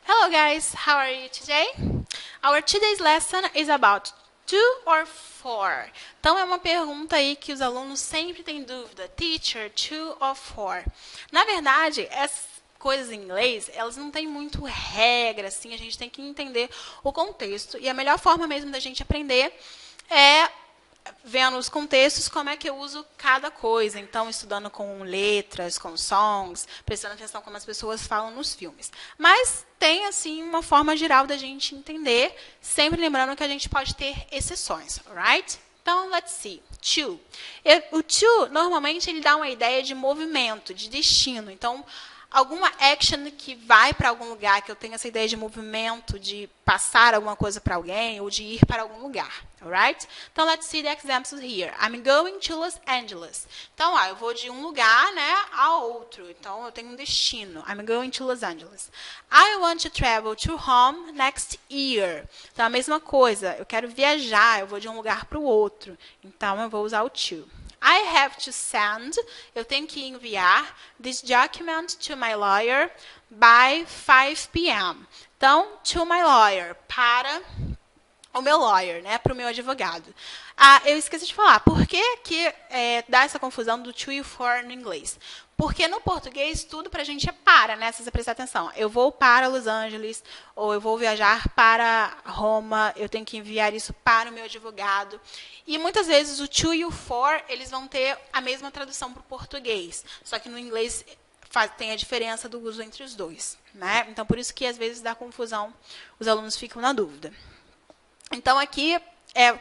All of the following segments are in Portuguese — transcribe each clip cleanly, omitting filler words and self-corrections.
Hello guys, how are you today? Our today's lesson is about to or for. Então é uma pergunta aí que os alunos sempre têm dúvida. Teacher, to or for? Na verdade, essas coisas em inglês, elas não têm muito regra, assim, a gente tem que entender o contexto. E a melhor forma mesmo da gente aprender é vendo os contextos, como é que eu uso cada coisa. Então, estudando com letras, com songs, prestando atenção como as pessoas falam nos filmes. Mas tem, assim, uma forma geral da gente entender, sempre lembrando que a gente pode ter exceções, alright? Então, let's see. To. O to, normalmente, ele dá uma ideia de movimento, de destino. Então, alguma action que vai para algum lugar, que eu tenho essa ideia de movimento, de passar alguma coisa para alguém, ou de ir para algum lugar, alright? Então, let's see the examples here. I'm going to Los Angeles. Então, eu vou de um lugar, né, a outro. Então, eu tenho um destino. I'm going to Los Angeles. I want to travel to home next year. Então, a mesma coisa. Eu quero viajar, eu vou de um lugar para o outro. Então, eu vou usar o to. I have to send, eu tenho que enviar, this document to my lawyer by 5 p.m. Então, to my lawyer, para o meu lawyer, né, para o meu advogado. Eu esqueci de falar, por que dá essa confusão do to e for no inglês? Porque no português, tudo para a gente é para, né? Se você prestar atenção. Eu vou para Los Angeles, ou eu vou viajar para Roma, eu tenho que enviar isso para o meu advogado. E muitas vezes o to e o for, eles vão ter a mesma tradução para o português. Só que no inglês tem a diferença do uso entre os dois, né? Então, por isso que às vezes dá confusão, os alunos ficam na dúvida. Então, aqui,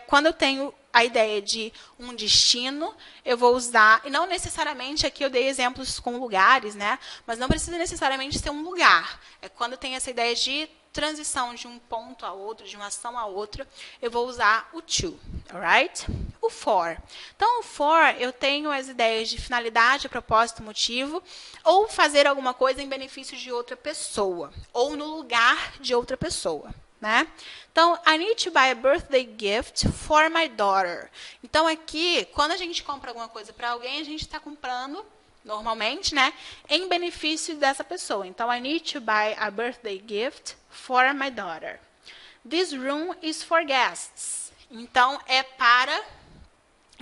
quando eu tenho a ideia de um destino, eu vou usar, e não necessariamente, aqui eu dei exemplos com lugares, né? Mas não precisa necessariamente ser um lugar. É quando tem essa ideia de transição de um ponto a outro, de uma ação a outra, eu vou usar o to, alright? O for. Então, o for, eu tenho as ideias de finalidade, propósito, motivo, ou fazer alguma coisa em benefício de outra pessoa, ou no lugar de outra pessoa. Né? Então, I need to buy a birthday gift for my daughter. Então, aqui, quando a gente compra alguma coisa para alguém, a gente está comprando, normalmente, né, em benefício dessa pessoa. Então, I need to buy a birthday gift for my daughter. This room is for guests. Então, é para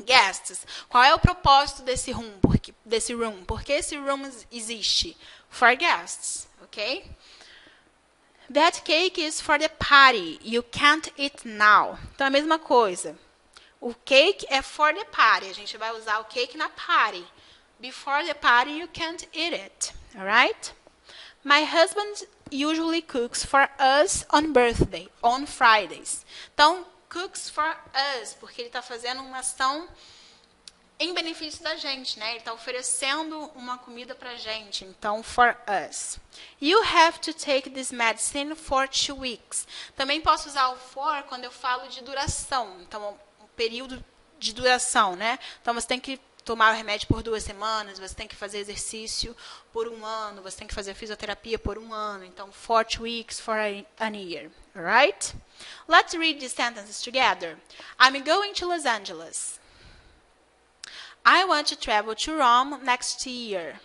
guests. Qual é o propósito desse room? Por que esse room existe? For guests, ok? That cake is for the party. You can't eat now. Então, a mesma coisa. O cake é for the party. A gente vai usar o cake na party. Before the party, you can't eat it. Alright? My husband usually cooks for us on Fridays. Então, cooks for us, porque ele está fazendo uma ação em benefício da gente, né? Ele está oferecendo uma comida para a gente. Então, for us. You have to take this medicine for 2 weeks. Também posso usar o for quando eu falo de duração. Então, um período de duração, né? Então, você tem que tomar o remédio por 2 semanas, você tem que fazer exercício por 1 ano, você tem que fazer fisioterapia por 1 ano. Então, for 2 weeks, for an year. Alright? Let's read these sentences together. I'm going to Los Angeles. I want to travel to Rome next year.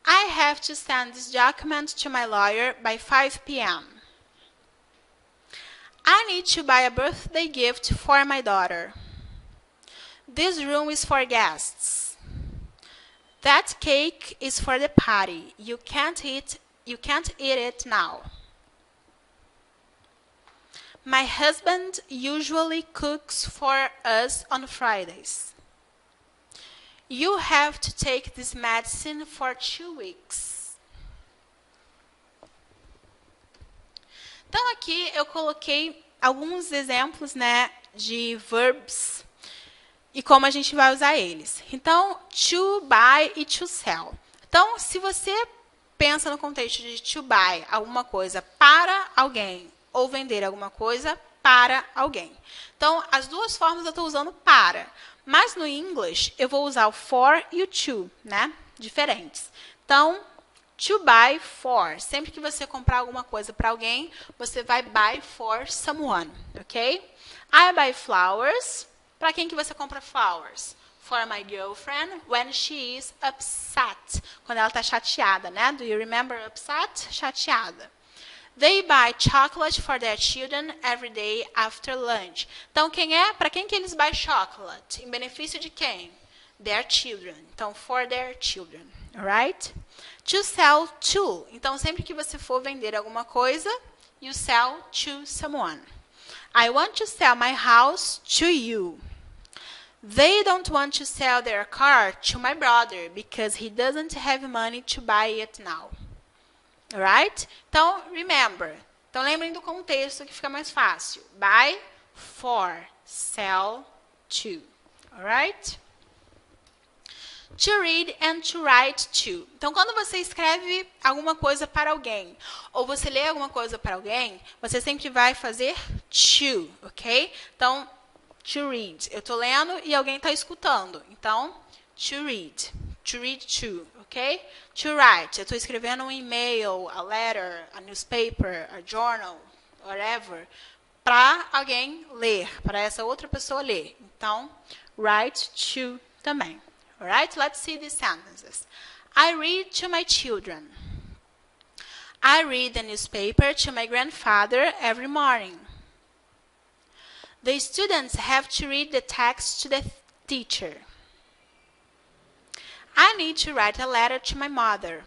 I have to send this document to my lawyer by 5 p.m. I need to buy a birthday gift for my daughter. This room is for guests. That cake is for the party. You can't eat it now. My husband usually cooks for us on Fridays. You have to take this medicine for 2 weeks. Então, aqui eu coloquei alguns exemplos, né, de verbs e como a gente vai usar eles. Então, to buy e to sell. Então, se você pensa no contexto de to buy alguma coisa para alguém ou vender alguma coisa para alguém. Então, as duas formas eu estou usando para. Mas no English, eu vou usar o for e o to, né? Diferentes. Então, to buy for. Sempre que você comprar alguma coisa para alguém, você vai buy for someone, ok? I buy flowers. Para quem que você compra flowers? for my girlfriend when she is upset. Quando ela está chateada, né? Do you remember upset? Chateada. They buy chocolate for their children every day after lunch. Então, para quem que eles buy chocolate? Em benefício de quem? Their children. Então, for their children. Alright? To sell to. Então, sempre que você for vender alguma coisa, you sell to someone. I want to sell my house to you. They don't want to sell their car to my brother because he doesn't have money to buy it now. Alright? Então, remember. Então, lembrem do contexto que fica mais fácil. Buy, for, sell, to. Alright? To read and to write to. Então, quando você escreve alguma coisa para alguém, ou você lê alguma coisa para alguém, você sempre vai fazer to, ok? Então, to read. Eu estou lendo e alguém está escutando. Então, to read. To read to, ok? To write. Eu estou escrevendo um e-mail, a letter, a newspaper, a journal, whatever, para alguém ler, para essa outra pessoa ler. Então, write to também. Alright, let's see these sentences. I read to my children. I read the newspaper to my grandfather every morning. The students have to read the text to the teacher. I need to write a letter to my mother.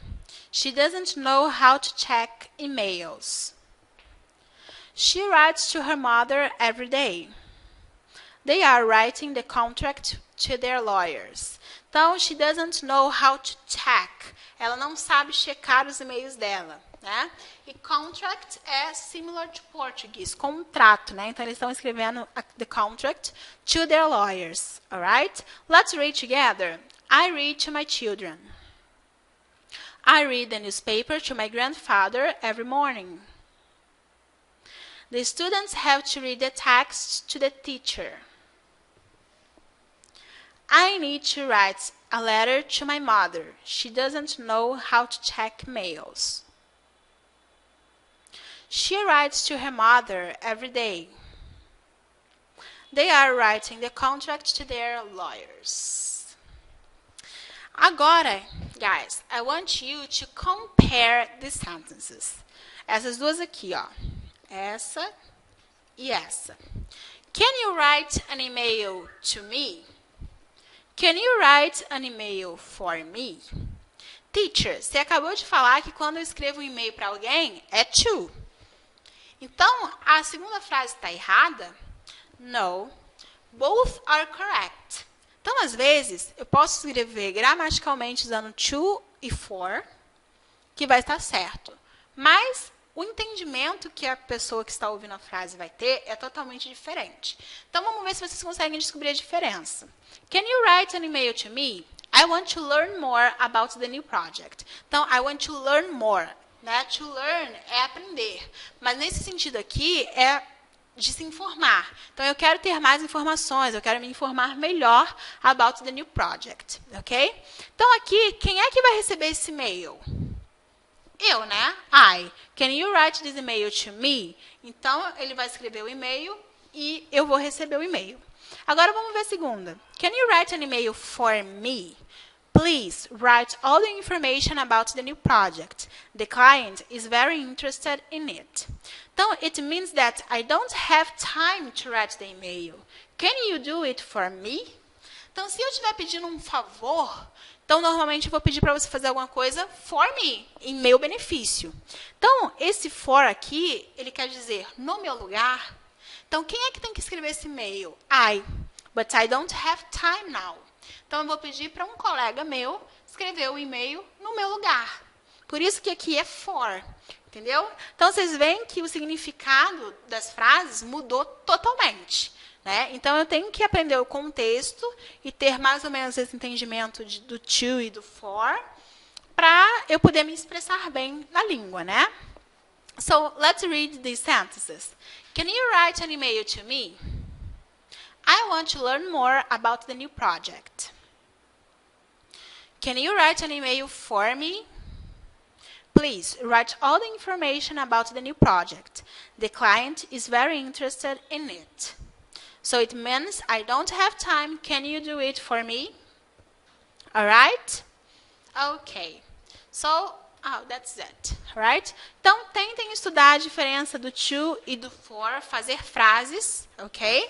She doesn't know how to check emails. She writes to her mother every day. They are writing the contract to their lawyers. Então, she doesn't know how to check. Ela não sabe checar os e-mails dela, né? E contract é similar to português, contrato, né? Então, eles estão escrevendo the contract to their lawyers, alright? Let's read together. I read to my children. I read the newspaper to my grandfather every morning. The students have to read the text to the teacher. I need to write a letter to my mother. She doesn't know how to check mails. She writes to her mother every day. They are writing the contract to their lawyers. Agora, guys, I want you to compare these sentences. Essas duas aqui, ó. Essa e essa. Can you write an email to me? Can you write an email for me? Teacher, você acabou de falar que quando eu escrevo um e-mail para alguém, é to. Então, a segunda frase está errada? No. Both are correct. Então, às vezes, eu posso escrever gramaticalmente usando to e for, que vai estar certo. Mas o entendimento que a pessoa que está ouvindo a frase vai ter é totalmente diferente. Então, vamos ver se vocês conseguem descobrir a diferença. Can you write an email to me? I want to learn more about the new project. Então, I want to learn more. Né? To learn é aprender. Mas, nesse sentido aqui, é de se informar. Então, eu quero ter mais informações, eu quero me informar melhor about the new project. Ok? Então, aqui, quem é que vai receber esse e-mail? Eu, né? I. Can you write this email to me? Então, ele vai escrever o e-mail e eu vou receber o e-mail. Agora, vamos ver a segunda. Can you write an email for me? Please write all the information about the new project. The client is very interested in it. Então, it means that I don't have time to write the email. Can you do it for me? Então, se eu estiver pedindo um favor, então, normalmente, eu vou pedir para você fazer alguma coisa for me, em meu benefício. Então, esse for aqui, ele quer dizer no meu lugar. Então, quem é que tem que escrever esse e-mail? I. But I don't have time now. Então, eu vou pedir para um colega meu escrever o e-mail no meu lugar. Por isso que aqui é for. Entendeu? Então, vocês veem que o significado das frases mudou totalmente. Né? Então, eu tenho que aprender o contexto e ter mais ou menos esse entendimento do to e do for para eu poder me expressar bem na língua, né? So, let's read these sentences. Can you write an email to me? I want to learn more about the new project. Can you write an email for me? Please write all the information about the new project. The client is very interested in it. So it means I don't have time. Can you do it for me? Alright? Ok. So, that's it. Alright? Então, tentem estudar a diferença do to e do for, fazer frases, ok?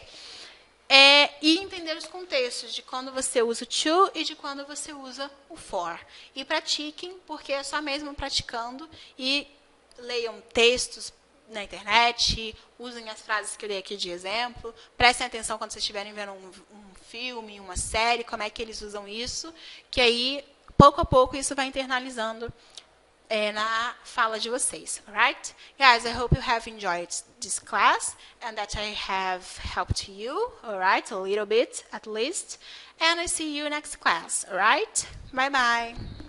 E entender os contextos de quando você usa o to e de quando você usa o for. E pratiquem, porque é só mesmo praticando. E leiam textos na internet, usem as frases que eu dei aqui de exemplo. Prestem atenção quando vocês estiverem vendo um filme, uma série, como é que eles usam isso. Que aí, pouco a pouco, isso vai internalizando na fala de vocês, alright? Guys, I hope you have enjoyed this class and that I have helped you, alright? A little bit, at least. And I see you next class, alright? Bye-bye.